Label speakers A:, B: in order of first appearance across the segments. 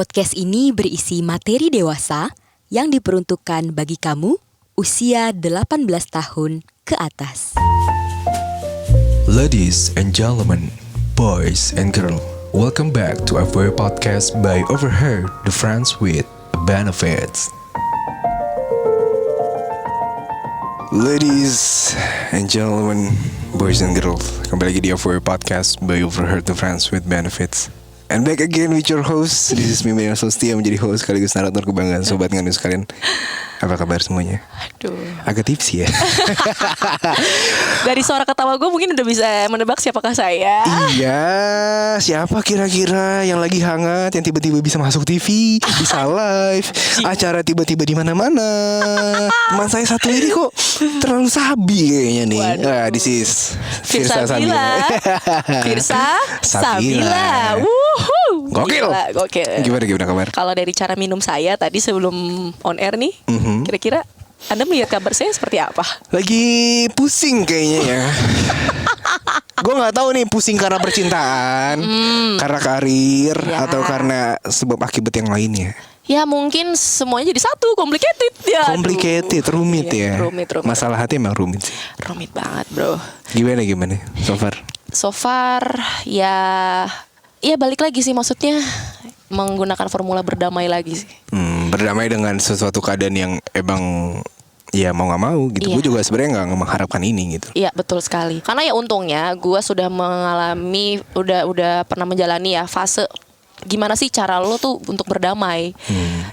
A: Podcast ini berisi materi dewasa yang diperuntukkan bagi kamu usia 18 tahun ke atas.
B: Ladies and gentlemen, boys and girls, welcome back to our podcast by Overheard the Friends with Benefits. Ladies and gentlemen, boys and girls, kembali lagi di Overheard podcast by Overheard the Friends with Benefits. And back again with your host. This is Mimi yang setia menjadi host sekaligus narator kebanggaan sobat ngandung sekalian. Apa kabar semuanya?
A: Aduh,
B: agak tipsy ya.
A: dari suara ketawa gue mungkin udah bisa menebak siapakah saya.
B: Iya, siapa kira-kira yang lagi hangat, yang tiba-tiba bisa masuk TV, bisa live, acara tiba-tiba di mana-mana. Teman saya satu ini kok terlalu sabi kayaknya nih. Nah, this is
A: Firsa Sabila. Firsa Sabila.
B: Gokil.
A: Gokil.
B: Gimana kabar?
A: Kalau dari cara minum saya tadi sebelum on air nih, kira-kira Anda melihat kabar saya seperti apa?
B: Lagi pusing kayaknya ya. Gue nggak tahu nih pusing karena percintaan, karena karir,
A: ya,
B: atau karena sebab akibat yang lainnya.
A: Ya mungkin semuanya jadi satu, complicated ya.
B: Complicated, rumit ya.
A: Rumit.
B: Masalah hati emang rumit sih.
A: Rumit banget, bro.
B: Gimana so far ya balik lagi sih, maksudnya menggunakan formula berdamai lagi sih. Berdamai dengan sesuatu keadaan yang emang ya mau nggak mau gitu.
A: Iya.
B: Gue juga sebenarnya nggak mengharapkan ini gitu.
A: Iya, betul sekali. Karena ya untungnya gue sudah mengalami, udah pernah menjalani ya fase gimana sih cara lo tuh untuk berdamai.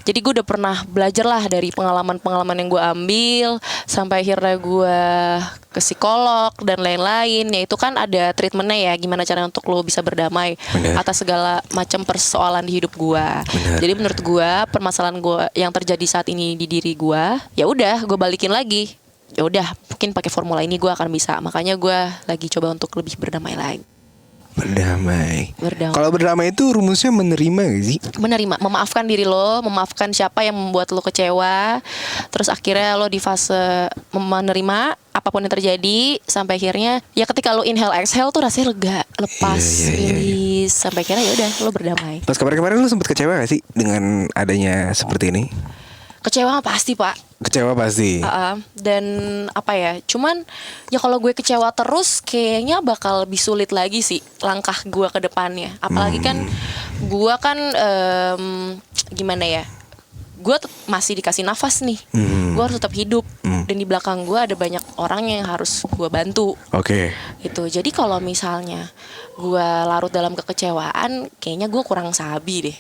A: Jadi gue udah pernah belajar lah dari pengalaman-pengalaman yang gue ambil, sampai akhirnya gue ke psikolog dan lain-lain. Ya itu kan ada treatmentnya ya, gimana cara untuk lo bisa berdamai atas segala macam persoalan di hidup gue. Jadi menurut gue permasalahan gue yang terjadi saat ini di diri gue, ya udah gue balikin lagi. Ya udah, mungkin pakai formula ini gue akan bisa. Makanya gue lagi coba untuk lebih berdamai lagi.
B: Berdamai. Kalau berdamai itu rumusnya menerima gak sih?
A: Menerima, memaafkan diri lo, memaafkan siapa yang membuat lo kecewa. Terus akhirnya lo di fase menerima apapun yang terjadi, sampai akhirnya ya ketika lo inhale exhale tuh rasanya lega, lepas, rilis, sampai akhirnya ya udah lo berdamai.
B: Pas kemarin lo sempet kecewa gak sih dengan adanya seperti ini?
A: Kecewa pasti, Pak.
B: Kecewa pasti.
A: Dan apa ya, cuman ya kalau gue kecewa terus kayaknya bakal lebih sulit lagi sih langkah gue ke depannya. Apalagi kan gue kan gimana ya, gue masih dikasih nafas nih. Gue harus tetap hidup. Dan di belakang gue ada banyak orang yang harus gue bantu.
B: Oke.
A: Gitu. Jadi kalau misalnya gue larut dalam kekecewaan, kayaknya gue kurang sabi deh.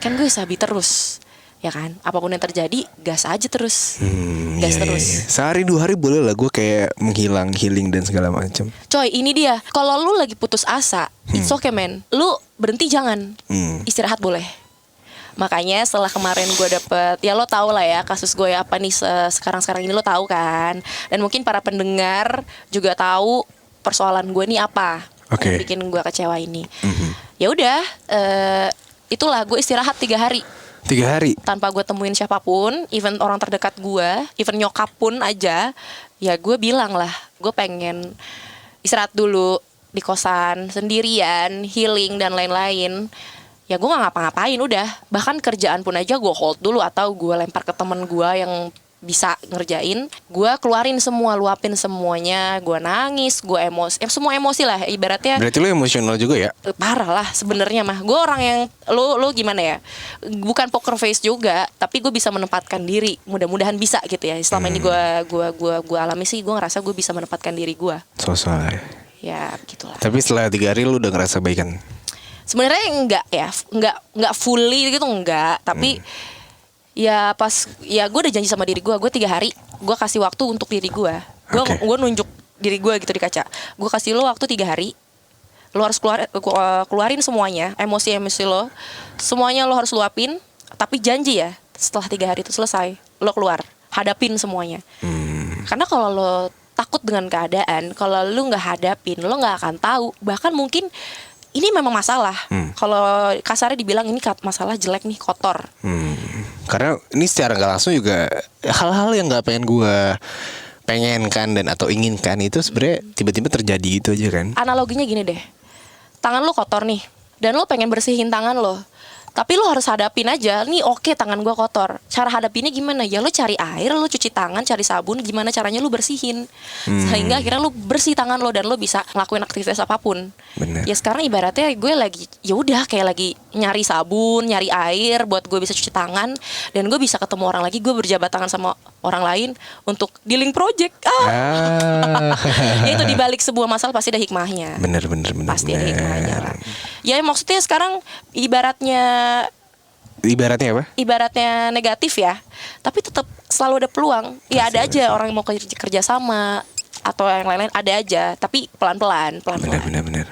A: Kan gue sabi terus, ya kan, apapun yang terjadi gas aja terus. Gas terus.
B: Iya. Sehari 2 hari boleh lah gue kayak healing dan segala macam.
A: Coy, ini dia, kalau lu lagi putus asa, it's okay man, lu berhenti jangan, istirahat boleh. Makanya setelah kemarin gue dapet, ya lo tau lah ya kasus gue apa nih sekarang ini, lo tahu kan. Dan mungkin para pendengar juga tahu persoalan gue nih apa yang bikin gue kecewa ini. Ya udah, itulah gue istirahat 3 hari.
B: 3 hari
A: tanpa gue temuin siapapun, even orang terdekat gue, even nyokap pun aja. Ya gue bilang lah, gue pengen istirahat dulu di kosan sendirian, healing dan lain-lain. Ya gue gak ngapa-ngapain udah. Bahkan kerjaan pun aja gue hold dulu, atau gue lempar ke temen gue yang bisa ngerjain. Gue keluarin semua, luapin semuanya. Gue nangis, gue emosi, semua emosi lah ibaratnya.
B: Berarti lo emosional juga ya?
A: Parah lah sebenarnya mah. Gue orang yang lo gimana ya, bukan poker face juga, tapi gue bisa menempatkan diri. Mudah-mudahan bisa gitu ya. Selama ini gue alami sih, gue ngerasa gue bisa menempatkan diri gue.
B: Sosai.
A: Ya gitulah.
B: Tapi setelah 3 hari lo udah ngerasa baikan?
A: Sebenarnya enggak ya, enggak fully gitu enggak. Tapi ya pas, ya gue udah janji sama diri gue 3 hari gue kasih waktu untuk diri gue. Gue nunjuk diri gue gitu di kaca. Gue kasih lo waktu 3 hari. Lo harus keluarin semuanya, emosi lo, semuanya lo harus luapin. Tapi janji ya, setelah 3 hari itu selesai, lo keluar, hadapin semuanya. Karena kalau lo takut dengan keadaan, kalau lo nggak hadapin, lo nggak akan tahu. Bahkan mungkin ini memang masalah. Kalau kasarnya dibilang ini masalah jelek nih, kotor.
B: Karena ini secara nggak langsung juga hal-hal yang nggak pengenkan dan atau inginkan itu sebenarnya tiba-tiba terjadi gitu aja kan.
A: Analoginya gini deh, tangan lo kotor nih, dan lo pengen bersihin tangan lo, Tapi lo harus hadapin aja. Nih oke, tangan gue kotor. Cara hadapinnya gimana? Ya lo cari air, lo cuci tangan, cari sabun. Gimana caranya lo bersihin sehingga akhirnya lo bersih tangan lo dan lo bisa ngelakuin aktivitas apapun.
B: Bener.
A: Ya sekarang ibaratnya gue lagi, ya udah kayak lagi nyari sabun, nyari air buat gue bisa cuci tangan, dan gue bisa ketemu orang lagi. Gue berjabat tangan sama orang lain untuk dealing project. Ya itu, dibalik sebuah masalah pasti ada hikmahnya.
B: Bener.
A: Pasti ada hikmahnya lah. Ya maksudnya sekarang ibaratnya
B: Ibaratnya apa?
A: Ibaratnya negatif ya, tapi tetap selalu ada peluang. Ya ada aja orang yang mau kerja sama atau yang lain-lain, ada aja. Tapi pelan-pelan.
B: Bener.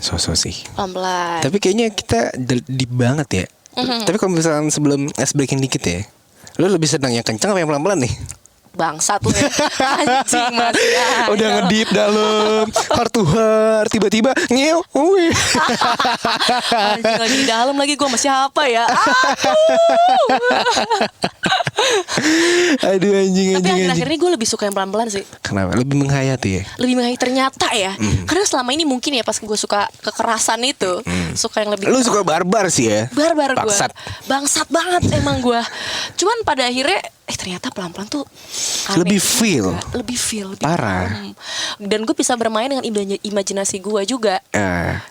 B: So sih.
A: Pelan-pelan.
B: Tapi kayaknya kita deep banget ya. Tapi kalau misalkan sebelum ice breaking dikit ya, lo lebih senang yang kencang apa yang pelan-pelan nih?
A: Bangsat lu ya. Anjing masih aja.
B: Udah ngedip dalam, heart to heart, tiba-tiba ngew.
A: Anjing lagi di dalam lagi, gue sama siapa ya?
B: Aduh anjing.
A: Tapi akhir-akhir ini gue lebih suka yang pelan-pelan sih.
B: Kenapa? Lebih menghayati ya?
A: Lebih menghayati ternyata ya. Karena selama ini mungkin ya pas gue suka kekerasan itu, suka yang lebih.
B: Lu suka barbar sih ya?
A: Barbar gue.
B: Bangsat
A: Banget emang gue. Cuman pada akhirnya ternyata pelan-pelan tuh aneh
B: lebih
A: juga.
B: feel.
A: Lebih
B: Parah.
A: Dan gue bisa bermain dengan imajinasi gue juga.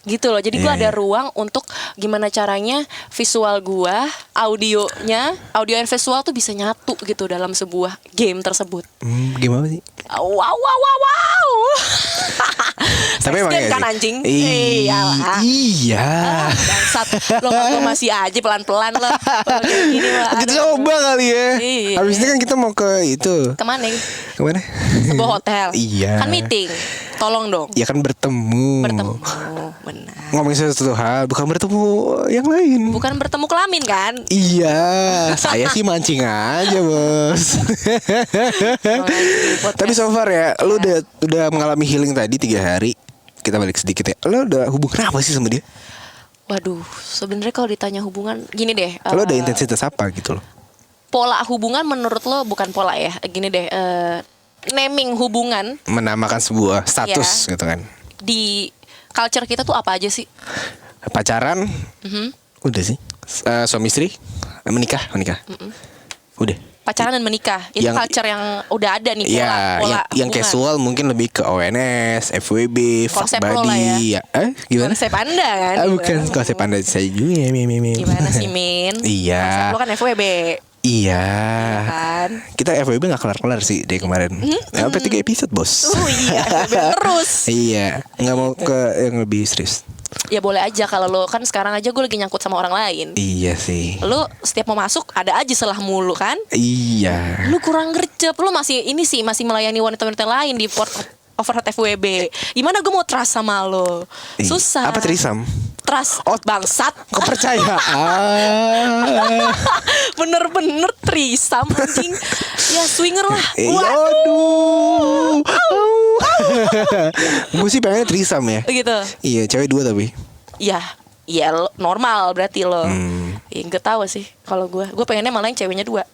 A: Gitu loh. Jadi gue ada ruang untuk gimana caranya visual gue, audio dan visual tuh bisa nyatu gitu dalam sebuah game tersebut.
B: Gimana sih?
A: Wow.
B: Tapi emang ya
A: kan
B: sih.
A: anjing.
B: Iya.
A: Bangsat. Lo ngaku masih aja pelan-pelan lo. Gini lah.
B: Kita coba kali ya.
A: Iya.
B: Habis ini kan kita mau ke itu.
A: Kemana?
B: Kemana?
A: Sebuah hotel.
B: Iya.
A: Kan meeting. Tolong dong.
B: Ya kan bertemu.
A: Benar.
B: Ngomongin sesuatu hal, bukan bertemu yang lain.
A: Bukan bertemu kelamin kan?
B: Iya, saya sih mancing aja bos. Tapi so far ya, lu udah mengalami healing tadi 3 hari. Kita balik sedikit ya. Lu udah hubungan apa sih sama dia?
A: Waduh, sebenarnya kalau ditanya hubungan, gini deh.
B: Lu ada intensitas apa gitu loh?
A: Pola hubungan menurut lo bukan pola ya? Gini deh, naming hubungan.
B: Menamakan sebuah status gitu kan.
A: Di culture kita tuh apa aja sih?
B: Pacaran, udah sih. Suami istri, menikah. Udah.
A: Pacaran dan menikah itu culture yang udah ada nih, pola
B: yang casual mungkin lebih ke ONS, FWB, fuck
A: konsep lo lah
B: buddy ya. Gimana?
A: Konsep Anda kan?
B: Bukan konsep Anda saya juga.
A: Gimana sih Min?
B: Iya.
A: Konsep lo kan FWB.
B: Iya.
A: Kan?
B: Kita FWB gak kelar-kelar sih dari kemarin. Sampai 3 episode bos.
A: Iya, FWB terus.
B: Iya. Gak mau ke yang lebih serius.
A: Ya boleh aja kalau lo kan sekarang aja gue lagi nyangkut sama orang lain.
B: Iya sih.
A: Lo setiap mau masuk ada aja salah mulu kan?
B: Iya.
A: Lu kurang gercep. Lu masih melayani wanita-wanita lain di overhead FWB. Gimana gue mau trust sama lo? Susah.
B: Apa trisam?
A: Trust bangsat.
B: Kepercayaan.
A: Bener-bener trisam anjing. Ya swinger lah.
B: Waduh. Gue sih pengennya trisam ya.
A: Gitu.
B: Iya, cewek 2 tapi.
A: Iya normal berarti lo. Ya gak tahu sih kalau gue pengennya malah yang ceweknya 2.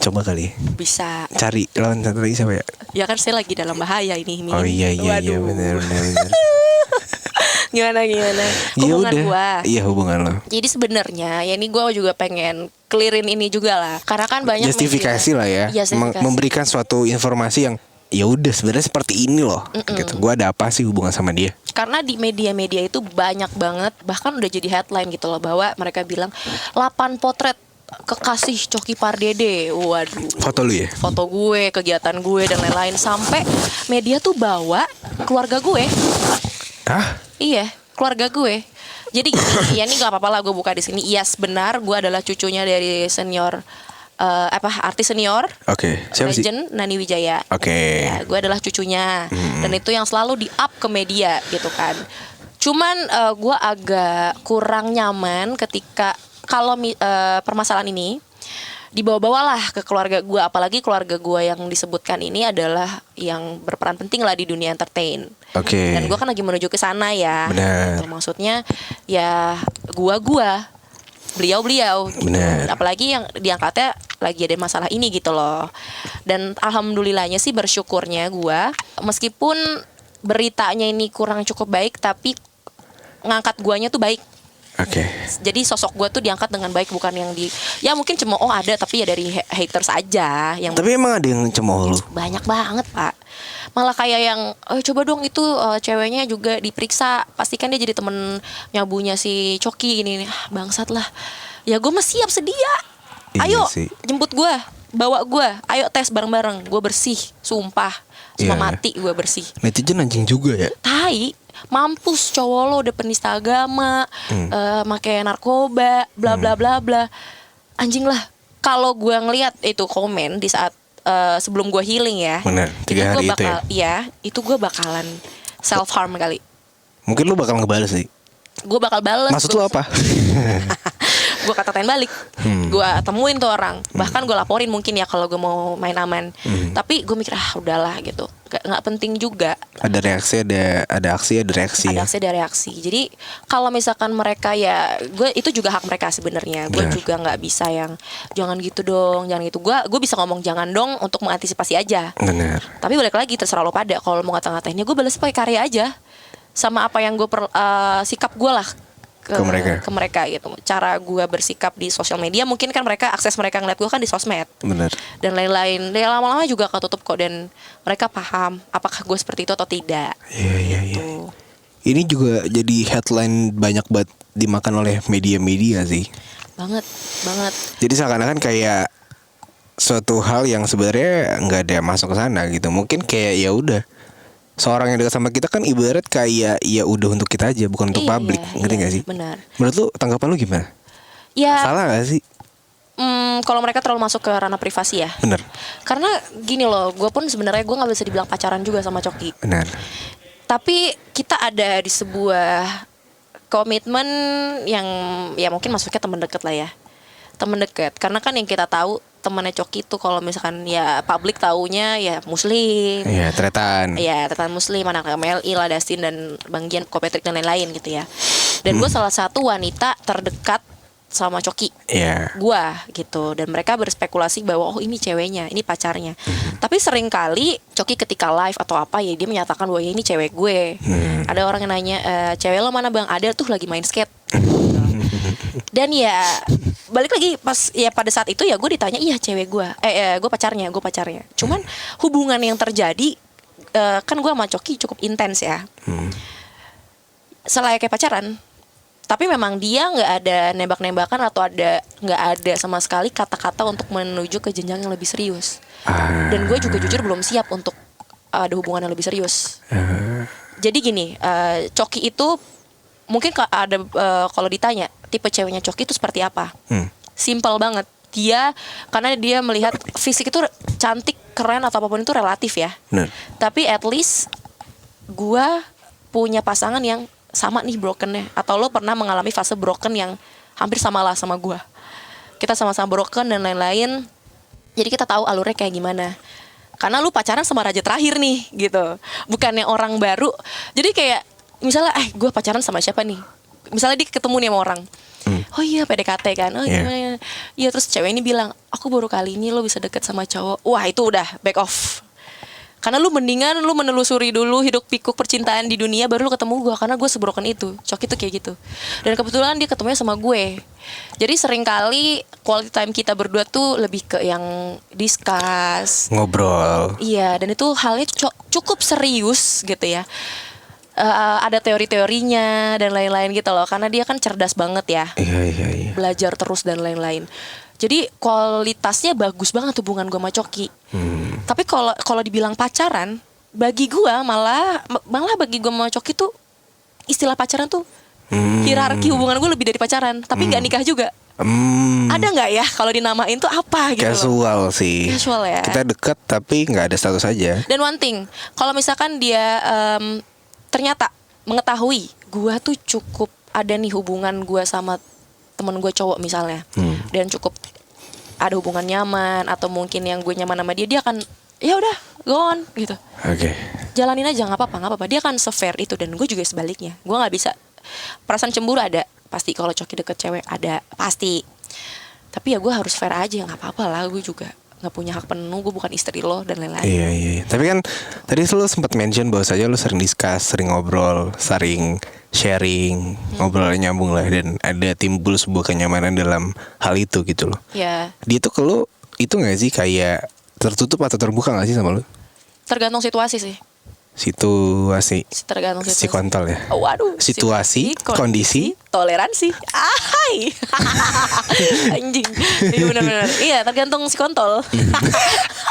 B: Coba kali.
A: Bisa.
B: Cari lawan satu lagi siapa ya?
A: Ya kan saya lagi dalam bahaya ini.
B: Oh iya benar.
A: Gimana hubungan gua.
B: Iya hubungan lo.
A: Jadi sebenarnya ya ini gua juga pengen clearin ini juga lah. Karena kan banyak
B: justifikasi lah ya. Memberikan suatu informasi yang ya udah sebenarnya seperti ini loh. Gitu. Gua ada apa sih hubungan sama dia?
A: Karena di media-media itu banyak banget, bahkan udah jadi headline gitu loh, bahwa mereka bilang 8 potret kekasih Coki Pardede. Waduh.
B: Foto lu ya?
A: Foto gue, kegiatan gue dan lain-lain, sampai media tuh bawa keluarga gue.
B: Hah?
A: Iya, keluarga gue. Jadi gini, ya ini gak apa-apa lah gue buka di sini. Yes, benar, gue adalah cucunya dari senior artis senior.
B: Oke. Siapa sih?
A: Legend Nani Wijaya.
B: Oke.
A: Ya, gue adalah cucunya. Dan itu yang selalu di-up ke media gitu kan. Cuman gue agak kurang nyaman ketika kalau permasalahan ini dibawa-bawalah ke keluarga gue, apalagi keluarga gue yang disebutkan ini adalah yang berperan penting lah di dunia entertain.
B: Oke.
A: Dan gue kan lagi menuju ke sana ya.
B: Benar.
A: Gitu. Maksudnya ya beliau gitu. Apalagi yang diangkatnya lagi ada masalah ini gitu loh. Dan alhamdulillahnya sih, bersyukurnya gue, meskipun beritanya ini kurang cukup baik, tapi ngangkat guanya tuh baik.
B: Oke.
A: Jadi sosok gue tuh diangkat dengan baik, bukan yang di ya mungkin cuma ada tapi ya dari haters aja yang
B: Tapi emang ada yang cemooh lu?
A: banyak banget pak. Malah kayak yang coba dong itu ceweknya juga diperiksa, pastikan dia jadi temen nyabunya si Coki ini. Bangsat lah. Ya gue mah siap sedia.
B: Iya
A: Ayo
B: sih.
A: jemput gue, bawa gue, ayo tes bareng-bareng. Gue bersih, sumpah. Semua
B: Iya.
A: mati gue bersih.
B: Netizen anjing juga ya.
A: Tai, mampus cowok lo udah penista agama, make narkoba, bla bla bla bla. Anjing lah. Kalau gue ngelihat itu komen di saat sebelum gue healing ya,
B: Bener, 3 hari
A: gue
B: itu ya?
A: bakal, itu gue bakalan self harm kali.
B: Mungkin lu bakal ngebales sih.
A: Gue bakal bales.
B: Maksud lu apa?
A: Gue kata-katain balik. Gue temuin tuh orang. Bahkan gue laporin mungkin ya kalau gue mau main aman. Tapi gue mikir udahlah gitu. Nggak penting juga.
B: Ada reaksi, ada aksi, ada reaksi.
A: Ada
B: Ya?
A: aksi, ada reaksi. Jadi kalau misalkan mereka ya, gue itu juga hak mereka sebenarnya. Gue
B: Benar.
A: juga nggak bisa yang jangan gitu dong, jangan gitu. Gue bisa ngomong jangan dong untuk mengantisipasi aja.
B: Bener.
A: Tapi balik lagi terserah lo pada. Kalau mau ngata-ngatainnya gue balas pakai karya aja. Sama apa yang gue sikap gue lah
B: Ke mereka.
A: gitu. Cara gue bersikap di sosial media, mungkin kan mereka akses mereka ngeliat gue kan di sosmed
B: Bener.
A: dan lain-lain. Dan lama-lama juga ketutup kok, dan mereka paham apakah gue seperti itu atau tidak.
B: Iya.
A: Tuh.
B: Ini juga jadi headline banyak banget dimakan oleh media-media sih.
A: Banget.
B: Jadi seakan-akan kayak suatu hal yang sebenarnya nggak ada masuk ke sana gitu. Mungkin kayak ya udah, seorang yang dekat sama kita kan ibarat kayak ya udah untuk kita aja, bukan untuk publik. Ngerti
A: iya,
B: gak sih?
A: benar.
B: Menurut lu tanggapan lu gimana?
A: Ya,
B: Salah gak sih?
A: kalau mereka terlalu masuk ke ranah privasi ya.
B: Bener.
A: Karena gini loh, gue pun sebenarnya gue nggak bisa dibilang pacaran juga sama Coki.
B: Benar.
A: Tapi kita ada di sebuah komitmen yang ya mungkin masuknya teman dekat lah ya. Teman dekat. Karena kan yang kita tahu temannya Coki itu kalau misalkan ya publik taunya ya muslim.
B: Iya, tretan.
A: Ya, tetan muslim, anak MLI lah, Dustin dan Bang Gian, Ko Patrick dan lain-lain gitu ya. Dan gue salah satu wanita terdekat sama Coki.
B: Iya.
A: Gua gitu, dan mereka berspekulasi bahwa ini ceweknya, ini pacarnya. Tapi sering kali Coki ketika live atau apa ya dia menyatakan bahwa ya ini cewek gue. Ada orang yang nanya, cewek lo mana bang? Ada tuh lagi main skate. Dan ya balik lagi pas ya pada saat itu ya gue ditanya iya cewek gue, gue pacarnya. Cuman hubungan yang terjadi kan gue sama Coki cukup intens ya. Selayaknya pacaran. Tapi memang dia nggak ada nembak-nembakan atau nggak ada sama sekali kata-kata untuk menuju ke jenjang yang lebih serius. Dan gue juga jujur belum siap untuk ada hubungan yang lebih serius. Jadi gini, Coki itu mungkin ada kalau ditanya tipe ceweknya Coki itu seperti apa? Simple banget. Karena dia melihat fisik itu cantik, keren atau apapun itu relatif ya.
B: Bener.
A: Tapi at least gue punya pasangan yang sama nih brokennya. Atau lo pernah mengalami fase broken yang hampir sama lah sama gue. Kita sama-sama broken dan lain-lain. Jadi kita tahu alurnya kayak gimana. Karena lu pacaran sama raja terakhir nih gitu. Bukannya orang baru. Jadi kayak misalnya gue pacaran sama siapa nih. Misalnya dia ketemu nih sama orang. Oh iya PDKT kan. Oh gimana. Iya terus cewek ini bilang, aku baru kali ini lo bisa deket sama cowok. Wah itu udah back off. Karena lu mendingan lu menelusuri dulu hidup pikuk percintaan di dunia, baru lu ketemu gue. Karena gue sebroken itu. Coki tuh kayak gitu. Dan kebetulan dia ketemunya sama gue. Jadi seringkali quality time kita berdua tuh lebih ke yang discuss,
B: ngobrol.
A: Iya, dan itu halnya cukup serius gitu ya. Ada teori-teorinya dan lain-lain gitu loh. Karena dia kan cerdas banget ya.
B: Iya.
A: Belajar terus dan lain-lain. Jadi kualitasnya bagus banget hubungan gue sama Coki. Tapi kalau dibilang pacaran, bagi gue malah bagi gue sama Coki tuh istilah pacaran tuh hierarki hubungan gue lebih dari pacaran. Tapi nggak nikah juga. Ada nggak ya kalau dinamain tuh apa gitu?
B: Casual sih.
A: Casual ya.
B: Kita dekat tapi nggak ada status aja.
A: Dan one thing, kalau misalkan dia ternyata mengetahui gue tuh cukup ada nih hubungan gue sama temen gue cowok misalnya, dan cukup ada hubungan nyaman atau mungkin yang gue nyaman sama dia akan ya udah go on gitu.
B: Oke.
A: Jalanin aja nggak apa-apa. Dia akan se-fair itu, dan gue juga sebaliknya. Gue nggak bisa, perasaan cemburu ada pasti kalau Coki deket cewek ada pasti. Tapi ya gue harus fair aja, nggak apa-apa lah, gue juga nggak punya hak penuh, gue bukan istri lo dan lain-lain.
B: Iya. Tapi kan tadi lu sempat mention bahwa saja lu sering discuss, sering ngobrol, sering sharing, ngobrolnya nyambung lah, dan ada timbul sebuah kenyamanan dalam hal itu gitu loh.
A: Ya,
B: Dia tuh ke lu itu nggak sih kayak tertutup atau terbuka nggak sih sama lu?
A: tergantung situasi sih.
B: Situasi
A: Tergantung
B: si
A: situasi.
B: kontol ya.
A: Oh, waduh.
B: Situasi, kondisi,
A: toleransi. Ahai. Anjing. Iya benar-benar. Iya, tergantung si kontol.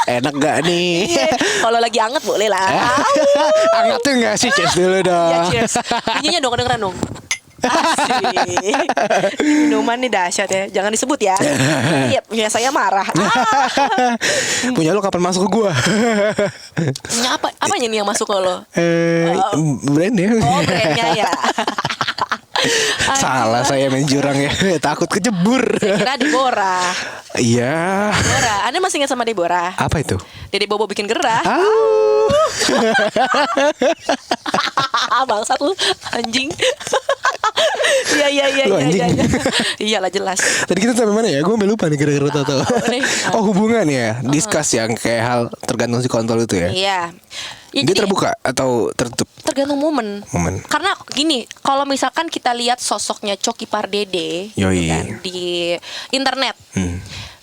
B: enak gak nih?
A: Iya. Kalau lagi anget boleh lah.
B: Anget tuh nggak sih? Cheers dulu dong.
A: Ya, cheers. Bunyinya dong, kedengeran dong. Asik. Ini minuman nih dahsyat ya. Jangan disebut ya. Iya, punya saya marah.
B: Punya lu kapan masuk ke gua?
A: Punya apa? Apanya nih yang masuk ke lo?
B: Brand ya.
A: Oh, brandnya ya.
B: Salah saya main jurang ya. Takut kejebur.
A: Kira Deborah.
B: Iya.
A: Deborah. Anda masih ingat sama Deborah?
B: Apa itu?
A: Dede Bobo bikin gerah. Bangsat lu, anjing. Iya.
B: Lu anjing.
A: Iyalah jelas.
B: Tadi kita sampai mana ya? Gue sampai lupa nih gara-gara tahu. Oh, hubungan ya. Discuss yang kayak hal tergantung si kontol itu ya.
A: Iya. Ya,
B: Dia
A: jadi
B: terbuka atau tertutup?
A: tergantung momen. Karena gini, kalau misalkan kita lihat sosoknya Coki Pardede
B: Yoi.
A: kan, di internet,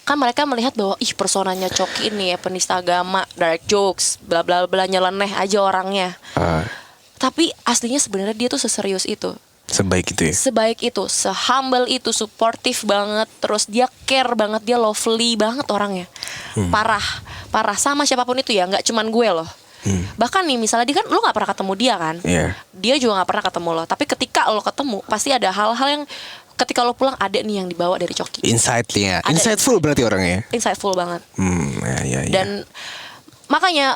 A: kan mereka melihat bahwa personanya Coki ini ya penista agama, dark jokes, bla bla bla, nyeleneh aja orangnya. Tapi aslinya sebenarnya dia tuh seserius itu.
B: Sebaik itu ya.
A: Sebaik itu, sehumble itu, suportif banget, terus dia care banget, dia lovely banget orangnya. Parah sama siapapun itu ya, nggak cuman gue loh. Bahkan nih misalnya dia kan, lo nggak pernah ketemu dia kan, dia juga nggak pernah ketemu lo. Tapi ketika lo ketemu, pasti ada hal-hal yang ketika lo pulang ada nih yang dibawa dari Coki.
B: Insightnya, insightful berarti orangnya.
A: Insightful banget.
B: Ya.
A: Dan makanya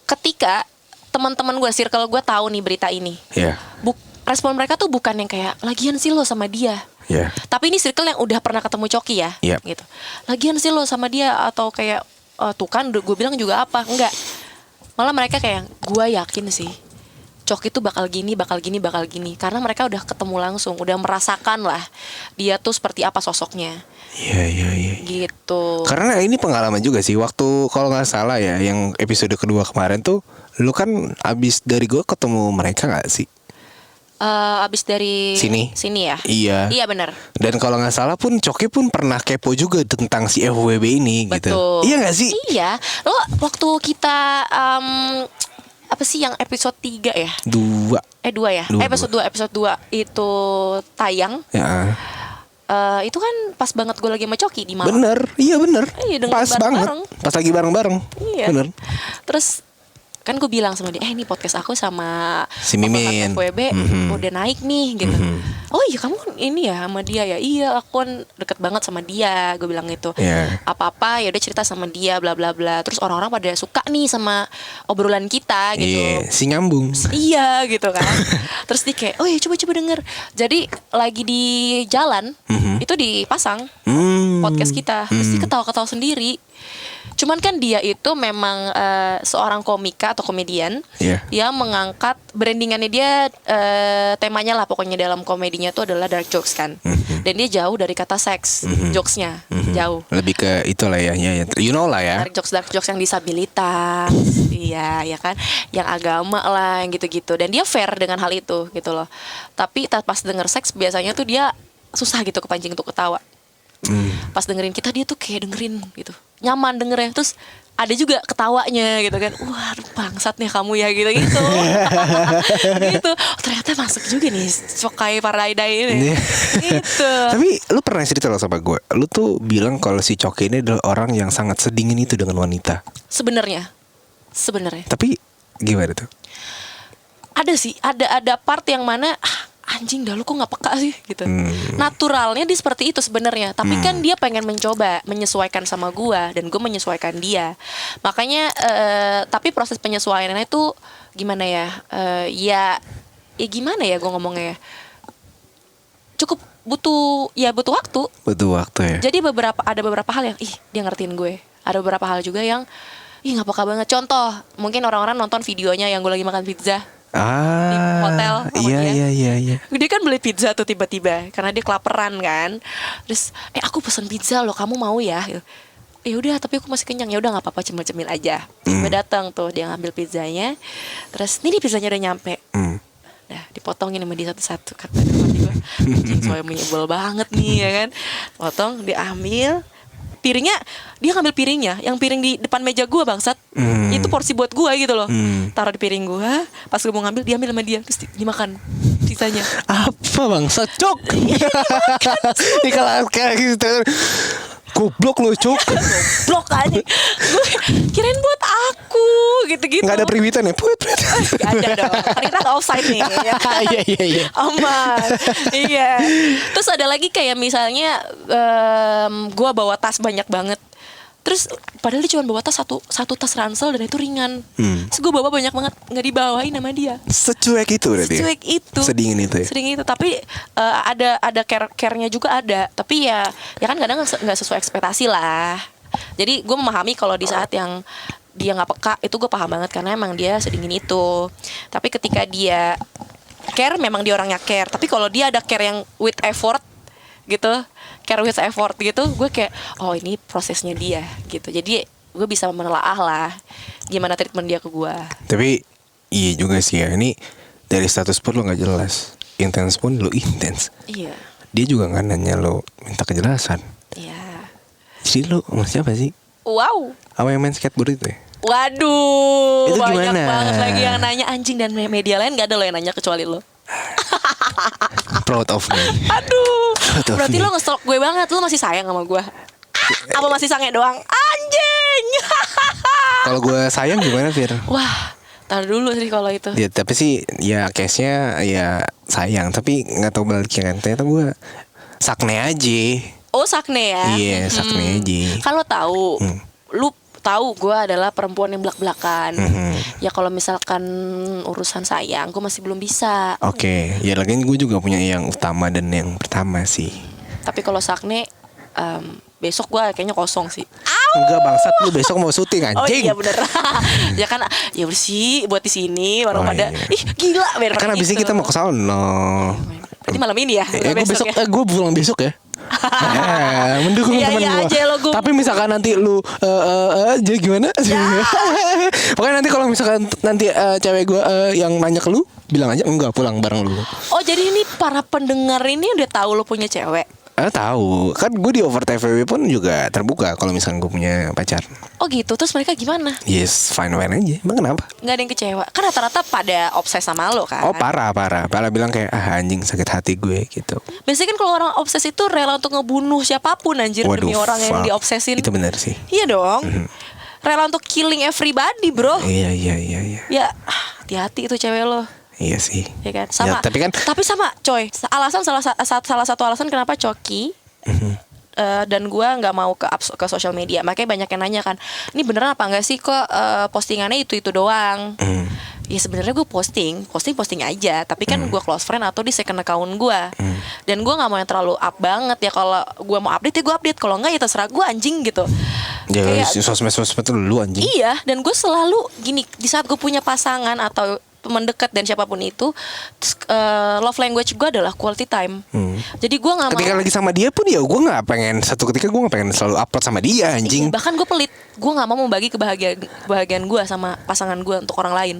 A: ketika teman-teman gue, circle gue tahu nih berita ini, respon mereka tuh bukan yang kayak lagian sih lo sama dia. Tapi ini circle yang udah pernah ketemu Coki ya, gitu. Lagian sih lo sama dia, atau kayak tuh kan gue bilang juga apa, enggak. Malah mereka kayak, gue yakin sih Coki tuh bakal gini. Karena mereka udah ketemu langsung, udah merasakan lah dia tuh seperti apa sosoknya.
B: Iya.
A: Gitu.
B: Karena ini pengalaman juga sih. Waktu kalau nggak salah ya, yang episode kedua kemarin tuh, lu kan abis dari gue ketemu mereka nggak sih?
A: Abis dari sini ya. Iya benar.
B: Dan kalau nggak salah pun Coki pun pernah kepo juga tentang si FWB ini.
A: Betul.
B: Gitu. Iya nggak sih?
A: Iya. Lo waktu kita apa sih yang episode 3 ya?
B: 2
A: ya? Episode 2 itu tayang.
B: Ya.
A: Itu kan pas banget gue lagi sama Coki di malam.
B: Bener. Iya, pas banget. Pas lagi bareng-bareng.
A: Iya.
B: Bener.
A: Terus kan gue bilang sama dia, ini podcast aku sama
B: si Mimin
A: FWB udah naik nih gitu. Oh iya, kamu ini ya sama dia ya? Iya, aku kan deket banget sama dia, gue bilang gitu. Apa-apa ya udah cerita sama dia, bla bla bla. Terus orang-orang pada suka nih sama obrolan kita gitu.
B: Si nyambung.
A: Iya gitu kan. Terus dia kayak, oh ya coba denger. Jadi lagi di jalan itu dipasang podcast kita. Terus dia ketawa-ketawa sendiri. Cuman kan dia itu memang seorang komika atau komedian yang mengangkat brandingannya dia, temanya lah pokoknya dalam komedinya itu adalah dark jokes kan. Dan dia jauh dari kata seks, jokesnya jauh. Lebih ke itulah ya, you know lah ya. Dark jokes yang disabilitas, iya ya kan, yang agama lah, yang gitu-gitu. Dan dia fair dengan hal itu gitu loh. Tapi pas denger seks biasanya tuh dia susah gitu kepancing untuk ketawa. Pas dengerin kita dia tuh kayak dengerin gitu, nyaman dengernya. Terus ada juga ketawanya gitu kan. Wah bangsat nih kamu ya gitu gitu. Ternyata masuk juga nih Coki Pardede ini gitu.
B: Tapi lu pernah cerita loh sama gue, lu tuh bilang kalau si Coki ini adalah orang yang sangat sedingin itu dengan wanita. Sebenarnya
A: tapi
B: gimana tuh?
A: Ada sih, ada part yang mana anjing dah lu kok gak peka sih gitu. Naturalnya dia seperti itu sebenarnya. Tapi kan dia pengen mencoba menyesuaikan sama gua, dan gue menyesuaikan dia. Makanya tapi proses penyesuaiannya itu gimana ya, ya gimana ya gue ngomongnya ya, cukup butuh waktu. Ya. Jadi ada beberapa hal yang dia ngertiin gue. Ada beberapa hal juga yang gak peka banget. Contoh, mungkin orang-orang nonton videonya yang gue lagi makan pizza di hotel sama dia. Iya. Dia kan beli pizza tuh tiba-tiba karena dia kelaparan kan. Terus aku pesen pizza loh, kamu mau ya? ya udah tapi aku masih kenyang, ya udah nggak apa-apa, cemil-cemil aja. Gue datang tuh, dia ngambil pizzanya, terus nih pizzanya udah nyampe. Nah dipotongin sama dia satu-satu, kata teman gue, anjing soalnya menyebel banget nih ya kan. Potong, diambil piringnya, dia ngambil piringnya, yang piring di depan meja gue bangsat, itu porsi buat gue gitu loh, taruh di piring gue, pas gue mau ngambil dia ambil sama dia, terus dimakan sisanya.
B: Apa bangsa cok? Ini kalau kayak gitu goblok lu cok.
A: Blok aja. Gue kirain buat aku gitu-gitu.
B: Nggak ada periwitan ya?
A: Gak ada dong. Karena kita gak offside nih ya.
B: Iya.
A: Aman. Iya. Terus ada lagi kayak misalnya gue bawa tas banyak banget. Terus padahal dia cuma bawa tas satu tas ransel dan itu ringan. Terus gue bawa banyak banget, nggak dibawain sama dia.
B: Secuek itu berarti.
A: Secuek itu.
B: Sedingin itu ya.
A: Sedingin itu. Tapi ada care-nya juga ada. Tapi ya kan kadang nggak sesuai ekspektasi lah. Jadi gue memahami kalau di saat yang dia nggak peka itu gue paham banget karena emang dia sedingin itu. Tapi ketika dia care, memang dia orangnya care. Tapi kalau dia ada care yang with effort gitu, care with effort gitu, gue kayak oh ini prosesnya dia gitu. Jadi gue bisa menelaah lah gimana treatment dia ke gue.
B: Tapi iya juga sih ya, ini dari status pun lo nggak jelas, intens pun lo intens.
A: Iya.
B: Dia juga nggak nanya lo minta kejelasan.
A: Iya.
B: Jadi lo sama siapa sih?
A: Wow.
B: Apa yang main skateboard itu ya?
A: Waduh,
B: Itu
A: banyak
B: gimana?
A: banget lagi yang nanya, anjing, dan media lain gak ada lo yang nanya kecuali lo.
B: Proud of me.
A: Aduh,
B: Proud of
A: berarti
B: me.
A: lo nge-stalk gue banget, lo masih sayang sama gue. Apa masih sange doang? Anjing.
B: Kalau gue sayang gimana Fir?
A: Wah, tar dulu sih kalau itu.
B: Ya tapi sih ya case-nya ya sayang, tapi nggak tahu baliknya kan. Ternyata gue sakne aja.
A: Oh, sakne ya?
B: Iya, sakne aja.
A: Kan lo tahu, lu tahu gue adalah perempuan yang belak-belakan. Ya kalau misalkan urusan sayang, gue masih belum bisa.
B: Oke, ya lagi gue juga punya yang utama dan yang pertama sih.
A: Tapi kalau sakne, besok gue kayaknya kosong sih.
B: Enggak bangsat, lu besok mau syuting
A: Oh
B: anjing.
A: iya bener. Ya kan, ya bersih buat di sini baru
B: Oh,
A: pada
B: iya.
A: ih gila bener.
B: Kan abis ini kita mau ke sono.
A: Berarti malam ini ya?
B: Gue besok,
A: ya?
B: gue pulang besok ya. Mendukung
A: Iya,
B: teman
A: iya
B: gue.
A: aja lo, Gung.
B: Tapi misalkan nanti lu jadi gimana? Pokoknya nanti kalau misalkan nanti cewek gue yang nanya ke lu, bilang aja enggak, pulang bareng lu.
A: Oh jadi ini para pendengar ini udah tahu lo punya cewek?
B: Tahu, kan gue di Over TVW pun juga terbuka kalau misalkan gue punya pacar.
A: Oh gitu, terus mereka gimana?
B: Yes, fine aja. Emang kenapa?
A: Nggak ada yang kecewa? Kan rata-rata pada obses sama lo kan?
B: Oh parah. Pala bilang kayak anjing sakit hati gue gitu.
A: Biasanya kan kalau orang obses itu rela untuk ngebunuh siapapun anjir demi orang yang
B: fuck.
A: diobsesin.
B: Itu benar sih.
A: Iya dong. Rela untuk killing everybody bro.
B: Iya.
A: Ya hati-hati itu cewek lo.
B: Iya sih.
A: Ya kan sama.
B: Ya, tapi
A: sama coy. Alasan salah satu alasan kenapa Coki dan gue nggak mau ke sosial media. Makanya banyak yang nanya kan, ini beneran apa nggak sih kok postingannya itu doang. Ya sebenarnya gue posting aja. Tapi kan gue close friend atau di second account gue. Dan gue nggak mau yang terlalu up banget ya. Kalau gue mau update ya gue update. Kalau nggak ya terserah gue anjing gitu.
B: ya
A: Kayak-
B: sosmed itu lu anjing.
A: Iya, dan gue selalu gini, di saat gue punya pasangan atau teman dekat dan siapapun itu, love language gue adalah quality time. Jadi gue nggak mau.
B: Ketika lagi sama dia pun ya gue nggak pengen satu ketika gue nggak pengen selalu upload sama dia anjing.
A: Iya, bahkan gue pelit. Gue nggak mau membagi kebahagiaan gue sama pasangan gue untuk orang lain.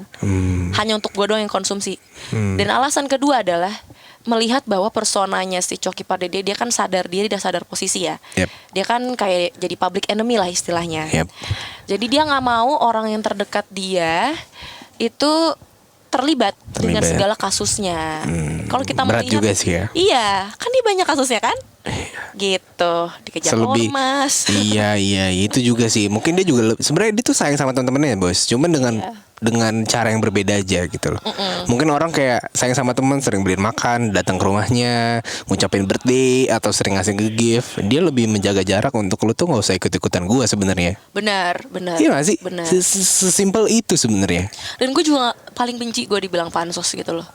A: Hanya untuk gue doang yang konsumsi. Dan alasan kedua adalah melihat bahwa personanya si Coki Pardede, dia kan sadar diri dan sadar posisi ya.
B: Yep.
A: Dia kan kayak jadi public enemy lah istilahnya.
B: Yep.
A: Jadi dia nggak mau orang yang terdekat dia itu terlibat dengan segala kasusnya. Kalau kita
B: berat
A: melihat,
B: juga sih ya.
A: Iya, kan dia banyak kasusnya kan? Gitu, dikejar ormas.
B: Iya itu juga sih. Mungkin dia juga sebenarnya dia tuh sayang sama teman-temannya bos. Cuman dengan cara yang berbeda aja gitu loh. Mungkin orang kayak sayang sama teman, sering beliin makan, datang ke rumahnya, ngucapin birthday atau sering ngasih gift. Dia lebih menjaga jarak untuk lu tuh nggak usah ikut-ikutan gue sebenarnya.
A: Benar.
B: Iya gak sih?
A: Benar.
B: Sesimpel itu sebenarnya.
A: Dan gue juga paling benci gue dibilang pansos gitu loh.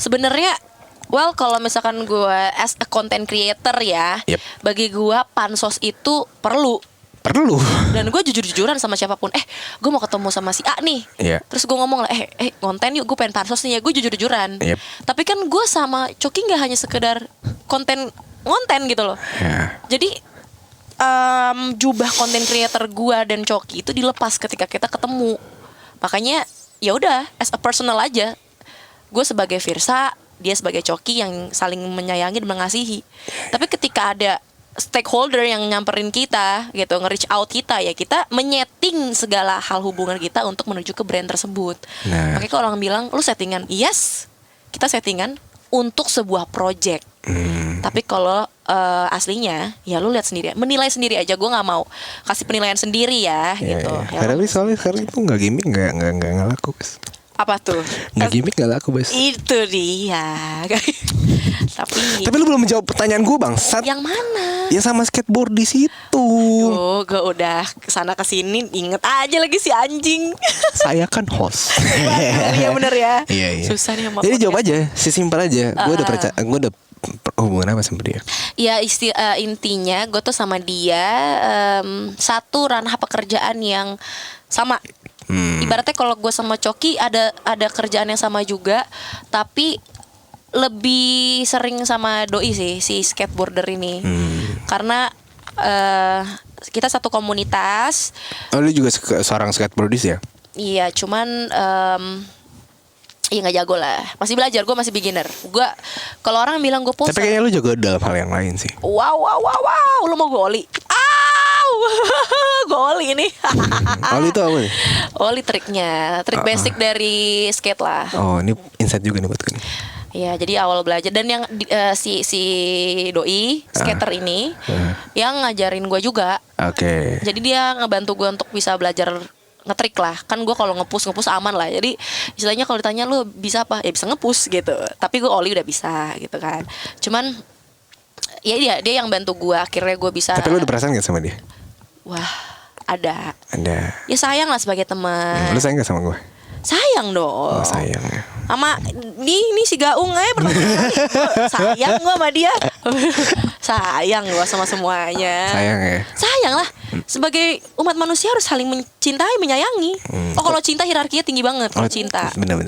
A: Sebenarnya, well kalau misalkan gue as a content creator ya,
B: Yep.
A: bagi gue pansos itu perlu. Dan gue jujur-jujuran sama siapapun. Gue mau ketemu sama si A nih.
B: Iya.
A: Terus gue ngomong lah, konten yuk, gue pengen pansos nih ya. Gue jujur-jujuran.
B: Yep.
A: Tapi kan gue sama Coki gak hanya sekedar konten gitu loh.
B: Ya.
A: Jadi jubah konten creator gue dan Coki itu dilepas ketika kita ketemu. Makanya ya udah, as a personal aja. Gue sebagai Virsa, dia sebagai Coki yang saling menyayangi dan mengasihi. Tapi ketika ada stakeholder yang nyamperin kita gitu, nge-reach out kita, ya kita menyeting segala hal hubungan kita untuk menuju ke brand tersebut. Makanya kalau orang bilang lu settingan, yes, kita settingan untuk sebuah project. Tapi kalau aslinya ya lu lihat sendiri, menilai sendiri aja. Gue nggak mau kasih penilaian sendiri ya gitu. Ya,
B: Tapi soalnya sekarang itu nggak gimmick, nggak laku, guys.
A: apa tuh?
B: Nggak gimmick, nggak laku, guys.
A: Itu dia. Tapi
B: lu belum menjawab pertanyaan gue, bangsat.
A: yang mana?
B: Ya sama skateboard di situ.
A: Tuh, gue udah kesana kesini, inget aja lagi si anjing.
B: Saya kan host.
A: Iya bener ya.
B: Iya.
A: Susah nih sama
B: Jadi
A: podcast.
B: jawab aja, simpel aja. Gue udah percaya, gue udah hubungan apa sama dia?
A: Ya intinya gue tuh sama dia satu ranah pekerjaan yang sama. Ibaratnya kalau gue sama Coki ada kerjaan yang sama juga, tapi lebih sering sama Doi sih, si skateboarder ini. Karena kita satu komunitas.
B: Oh, lu juga seorang skateboardis ya?
A: Iya, cuman iya nggak jago lah, masih belajar, gue masih beginner. Gue kalau orang bilang gue poser,
B: Tapi kayaknya lu juga dalam hal yang lain sih.
A: wow, lu mau goli? Goli ini.
B: Oli itu apa nih?
A: Oli trik basic dari skate lah.
B: Oh, ini insight juga nih buat gue.
A: Ya, jadi awal belajar. Dan yang si Doi skater ini yang ngajarin gue juga.
B: Oke.
A: Jadi dia ngebantu gue untuk bisa belajar ngetrik lah. Kan gue kalau ngepush aman lah. Jadi istilahnya kalau ditanya lu bisa apa? Ya bisa ngepush gitu. Tapi gue oli udah bisa gitu kan. Cuman ya dia yang bantu gue, akhirnya gue bisa.
B: Tapi lu ada perasaan gak sama dia?
A: Wah, ada. Ya sayang lah sebagai teman.
B: Lu sayang gak sama gue?
A: Sayang dong.
B: Oh, sayang ya.
A: Sama ini si Gaung aja pertama kali. Sayang gue sama dia. Sayang gue sama semuanya.
B: Sayang ya.
A: Sayang lah. Sebagai umat manusia harus saling mencintai, menyayangi. Oh, kalau cinta hierarkinya tinggi banget kalau cinta.
B: Bener.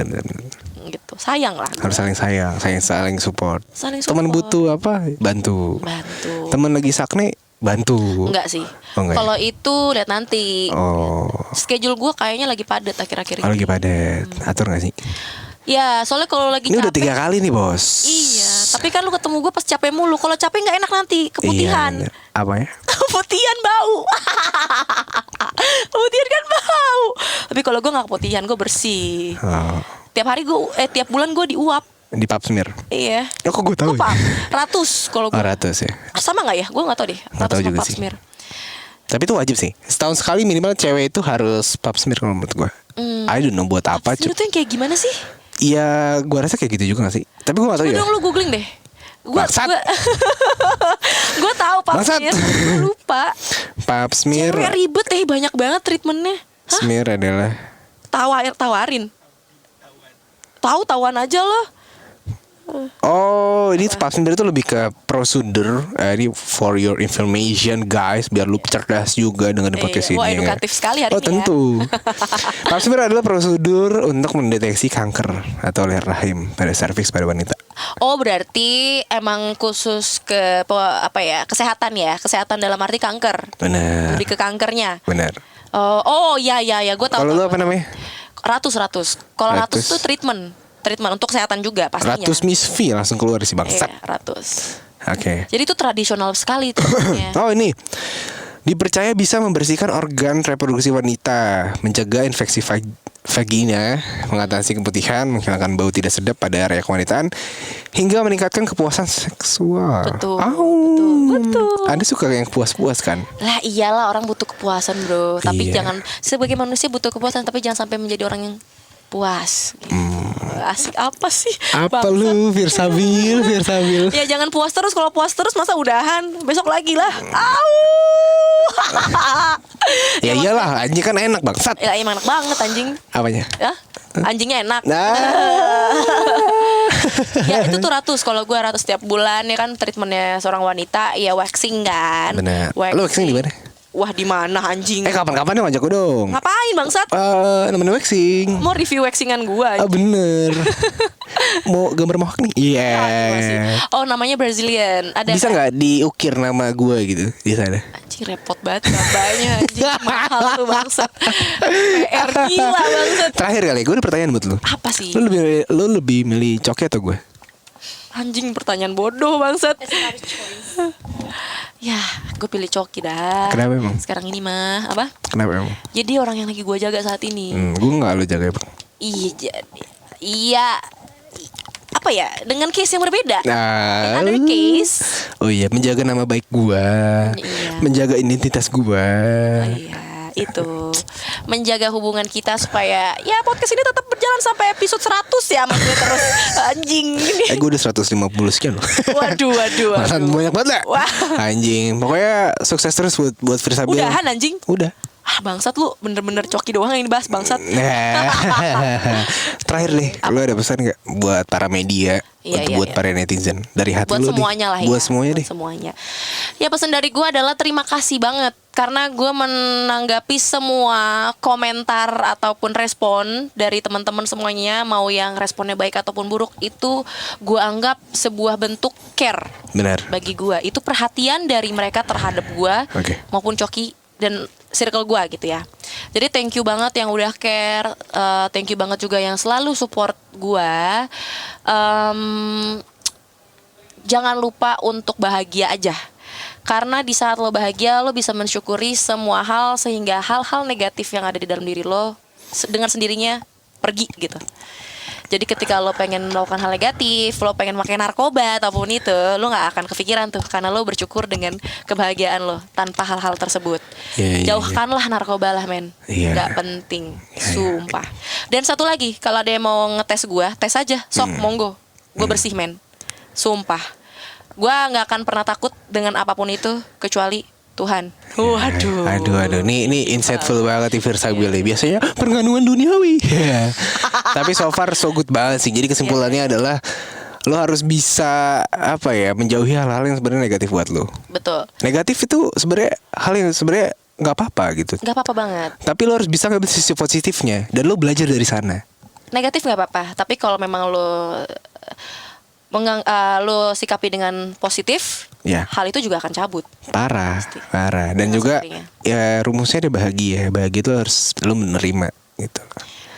A: Gitu. Sayang lah.
B: Harus saling sayang, saling support.
A: Saling
B: Teman
A: support.
B: butuh apa? Bantu. Teman lagi sakne, bantu.
A: Enggak sih.
B: Oh, enggak ya?
A: Kalau itu lihat nanti.
B: Oh.
A: Schedule gue kayaknya lagi padat akhir-akhir ini.
B: Lagi padat. Atur gak sih?
A: Ya, soalnya kalau lagi
B: Ini
A: capek.
B: udah 3 kali nih, bos.
A: Iya, tapi kan lu ketemu gue pas capek mulu. Kalau capek nggak enak nanti, keputihan.
B: Iya, bener. Apa ya?
A: Keputihan bau. Keputihan kan bau. Tapi kalau gue nggak keputihan, gue bersih.
B: Oh.
A: Tiap bulan gue diuap.
B: Di pap smear.
A: Iya.
B: Oh, kok gue tahu
A: Apa?
B: ya?
A: Ratus kalau gue.
B: Oh, ratus ya.
A: Sama nggak ya? Gue nggak tahu deh.
B: Nggak tahu
A: Ratus
B: juga
A: pap
B: sih.
A: smear.
B: Tapi itu wajib sih. Setahun sekali minimal cewek itu harus pap smear kalau menurut gue. I don't know buat apa.
A: Itu yang kayak gimana sih?
B: Iya, gue rasa kayak gitu juga gak sih? Tapi gue gak tahu
A: Coba
B: ya.
A: dong lu googling deh.
B: Bangsat.
A: Gue tahu pap
B: Bangsat.
A: smear. Gue lupa.
B: Pap smear.
A: Cewek ribet banyak banget treatmentnya. Hah?
B: Smear adalah
A: Tawarin. Tahu-tahuan aja loh.
B: Oh, ini pap smear itu lebih ke prosedur. Ini for your information guys, biar lu cerdas juga dengan podcast ini.
A: Wah, edukatif sekali hari
B: Oh,
A: ini
B: tentu. Pap smear adalah prosedur untuk mendeteksi kanker atau leher rahim pada serviks pada wanita.
A: Oh, berarti emang khusus ke kesehatan ya, kesehatan dalam arti kanker.
B: Benar.
A: Lebih ke kankernya.
B: Benar.
A: Oh ya, gue tahu.
B: Kalau lu apa namanya?
A: Ratus. Kalau ratus
B: Ratus.
A: tuh treatment untuk kesehatan juga pastinya.
B: Ratus Miss V langsung keluar si bangsat.
A: Iya, ratus.
B: Oke.
A: Jadi itu tradisional sekali treatmentnya.
B: Oh, ini dipercaya bisa membersihkan organ reproduksi wanita, mencegah infeksi vagina, mengatasi keputihan, menghilangkan bau tidak sedap pada area kewanitaan, hingga meningkatkan kepuasan seksual.
A: Betul,
B: Oh.
A: betul.
B: Anda suka yang puas-puas kan?
A: Lah iyalah, orang butuh kepuasan bro. Tapi
B: Iya.
A: jangan, sebagai manusia butuh kepuasan, tapi jangan sampai menjadi orang yang puas gitu. Asik apa sih?
B: Apa
A: Bangsat.
B: lu, Firsabil?
A: Ya jangan puas terus. Kalau puas terus masa udahan, besok lagi lah. Au.
B: Ya iyalah, anjing kan enak bangsat.
A: Ya emang enak banget anjing.
B: Apanya?
A: Ya, anjingnya enak.
B: Nah.
A: Ya itu tuh ratus. Kalau gue ratus setiap bulan ya kan, treatmentnya seorang wanita ya waxing kan.
B: Benar. Lu waxing di mana?
A: Wah di mana anjing?
B: Kapan-kapan dong ajak gue dong.
A: Ngapain bangsat?
B: Nemenin waxing.
A: Mau review waxingan gua?
B: Bener. Mau gambar mohawk nih? Iya.
A: Oh namanya Brazilian. Ada
B: Bisa nggak diukir nama gue gitu di sana?
A: Anjing repot banget gambarnya anjing mahal tuh bangsat. PR gila bangsat.
B: Terakhir kali gue ada pertanyaan buat lu.
A: Apa sih?
B: Lu lebih milih Coki atau gue?
A: Anjing pertanyaan bodoh bangsat. Ya, gue pilih Coki dah.
B: Kenapa emang?
A: Sekarang ini mah apa?
B: Kenapa emang?
A: Jadi orang yang lagi gue jaga saat ini.
B: Gue nggak lu jaga bang.
A: Iya jadi. Iya. Apa ya? Dengan case yang berbeda.
B: Nah,
A: Other case.
B: oh iya, menjaga nama baik gua,
A: Iya.
B: menjaga identitas gua.
A: Iya, itu. Menjaga hubungan kita supaya ya podcast ini tetap berjalan sampai episode 100 ya sama gue terus. Anjing.
B: Gue udah 150 sekian loh.
A: Waduh.
B: Malahan banyak banget lah.
A: Wah.
B: Anjing. Pokoknya sukses terus buat Firsabil.
A: Udahan anjing.
B: Udah.
A: Ah bangsat lu bener-bener Coki doang yang dibahas bangsat.
B: Terakhir nih, lu ada pesan gak buat para media, buat para netizen dari hati
A: buat
B: lu
A: semuanya lah ya.
B: Buat semuanya deh.
A: Semuanya. Ya pesan dari gue adalah terima kasih banget karena gue menanggapi semua komentar ataupun respon dari teman-teman semuanya, mau yang responnya baik ataupun buruk, itu gue anggap sebuah bentuk care.
B: Benar.
A: Bagi gue itu perhatian dari mereka terhadap gue maupun Coki dan circle gue gitu ya. Jadi thank you banget yang udah care, thank you banget juga yang selalu support gue. Jangan lupa untuk bahagia aja. Karena di saat lo bahagia, lo bisa mensyukuri semua hal, sehingga hal-hal negatif yang ada di dalam diri lo dengan sendirinya pergi gitu. Jadi ketika lo pengen melakukan hal negatif, lo pengen pakai narkoba ataupun itu, lo gak akan kepikiran tuh, karena lo bersyukur dengan kebahagiaan lo tanpa hal-hal tersebut. Jauhkanlah narkoba lah men. Gak penting. Sumpah. Dan satu lagi, kalau ada yang mau ngetes gue, tes aja, sok monggo. Gue bersih men. Sumpah. Gue gak akan pernah takut dengan apapun itu kecuali Tuhan. Waduh.
B: Aduh. Ini insightful banget Firsabil. Biasanya pergandungan duniawi. Tapi so far so good banget sih. Jadi kesimpulannya adalah lo harus bisa menjauhi hal-hal yang sebenarnya negatif buat lo.
A: Betul.
B: Negatif itu sebenarnya hal yang sebenarnya nggak apa-apa gitu.
A: Nggak apa-apa banget.
B: Tapi lo harus bisa ngambil sisi positifnya dan lo belajar dari sana.
A: Negatif nggak apa-apa. Tapi kalau memang lo sikapi dengan positif, hal itu juga akan cabut.
B: Parah. Dan juga ya rumusnya ada bahagia. Bahagia itu harus lo menerima gitu.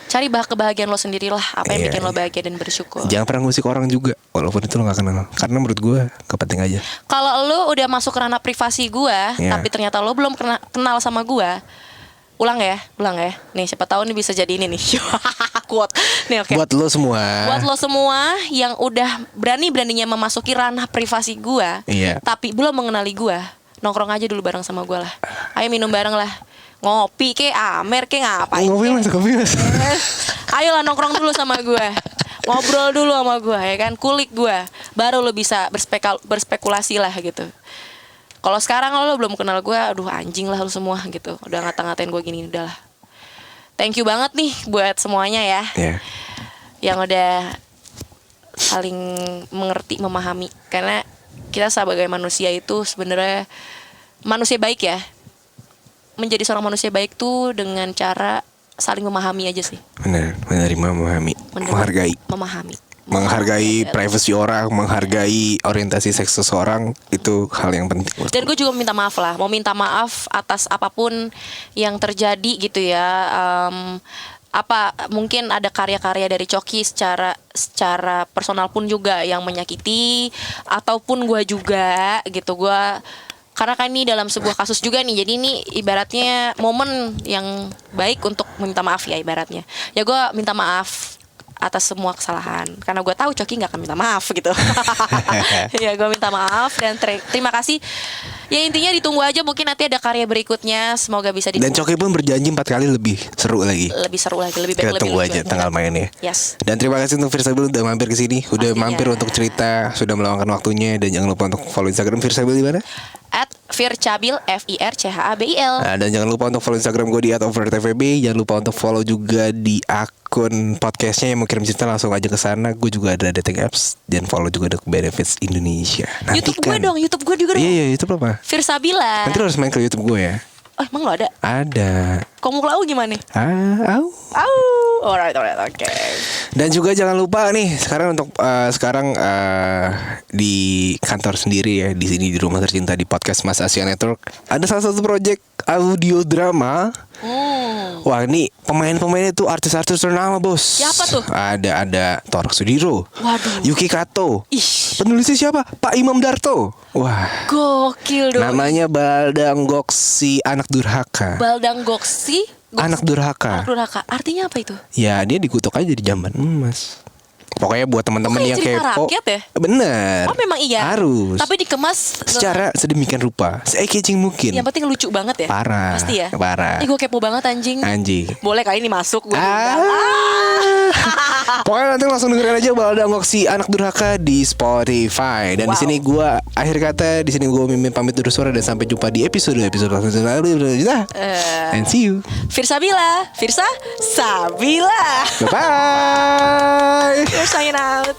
A: Cari kebahagiaan lo sendirilah. Apa yang bikin lo bahagia dan bersyukur.
B: Jangan pernah ngusik orang juga, walaupun itu lo gak kenal. Karena menurut gue gak penting aja.
A: Kalau lo udah masuk ke ranah privasi gue, tapi ternyata lo belum kenal sama gue, ulang ya. Nih siapa tahu nih bisa jadi ini nih. Quote. Nih oke.
B: Buat lo semua
A: yang udah beraninya memasuki ranah privasi gue, tapi belum mengenali gue, nongkrong aja dulu bareng sama gue lah. Ayo minum bareng lah. Ngopi ke amer ke ngapain?
B: Ngopi mas.
A: Ayolah nongkrong dulu sama gue. Ngobrol dulu sama gue ya kan, kulik gue. Baru lo bisa berspekulasi lah gitu. Kalau sekarang lo belum kenal gue, aduh anjing lah lo semua gitu. Udah ngata-ngatain gue gini, udah lah. Thank you banget nih buat semuanya ya. Yang udah saling mengerti, memahami. Karena kita sebagai manusia itu sebenarnya manusia baik ya. Menjadi seorang manusia baik tuh dengan cara saling memahami aja sih.
B: Benar, menerima, memahami, menghargai privasi orang, menghargai orientasi seks seseorang, itu hal yang penting.
A: Dan gue juga minta maaf lah, mau minta maaf atas apapun yang terjadi gitu ya. Mungkin ada karya-karya dari Coki secara personal pun juga yang menyakiti, ataupun gue juga gitu. Karena kan ini dalam sebuah kasus juga nih. Jadi ini ibaratnya momen yang baik untuk minta maaf ya ibaratnya. Ya gue minta maaf atas semua kesalahan. Karena gue tahu Coki gak akan minta maaf gitu. Ya gue minta maaf dan terima kasih. Ya intinya ditunggu aja, mungkin nanti ada karya berikutnya. Semoga bisa ditunggu.
B: Dan Coki pun berjanji 4 kali lebih seru lagi. Lebih baik. Kita tunggu aja tanggal mainnya.
A: Yes.
B: Dan terima kasih untuk Firsabil udah mampir ke sini. Udah mampir untuk cerita, sudah meluangkan waktunya. Dan jangan lupa untuk follow Instagram Firsabil di mana?
A: @fircabil FIRCHABIL.
B: Dan jangan lupa untuk follow Instagram gue di @overtvb. Jangan lupa untuk follow juga di akun podcastnya yang mau kirim cerita langsung aja ke sana. Gue juga ada dating apps dan follow juga The Benefits Indonesia.
A: YouTube gue dong, YouTube gue juga dong.
B: Iya, YouTube apa?
A: Firsabila.
B: Nanti lo harus main ke YouTube gue ya.
A: Oh, emang lo ada?
B: Ada.
A: Komuk lau gimana?
B: Au.
A: Alright, oke.
B: Dan juga jangan lupa nih sekarang untuk di kantor sendiri ya, di sini di Rumah Tercinta di podcast Mas Asia Network ada salah satu project audio drama. Wah, ini pemain-pemainnya tuh artis-artis ternama, Bos.
A: Siapa tuh?
B: Ada Torak Sudiro.
A: Waduh.
B: Yuki Kato.
A: Ih,
B: Penulisnya siapa? Pak Imam Darto. Wah.
A: gokil dong.
B: Namanya Baldang Goksi Anak Durhaka.
A: Baldang Goksi.
B: Anak Durhaka.
A: Anak durhaka. Artinya apa itu?
B: Ya, dia dikutuk aja di jamban emas. Pokoknya buat teman-teman
A: Kayak
B: yang
A: cerita
B: kepo.
A: rakyat ya?
B: Bener.
A: Oh, memang iya.
B: Harus.
A: Tapi dikemas
B: Secara sedemikian rupa, se-catching mungkin.
A: yang penting lucu banget ya.
B: Parah.
A: Pasti ya.
B: Parah.
A: Gue kepo banget anjing.
B: Anjing.
A: Boleh kali ini masuk gue.
B: Pokoknya nanti langsung dengerin aja Baldang Goksi Anak Durhaka di Spotify. Dan di
A: Wow.
B: sini gue akhir kata, di sini gue Mimin pamit undur suara dan sampai jumpa di episode selanjutnya. And see you.
A: Firsa Sabila.
B: Bye bye.
A: We're signing out.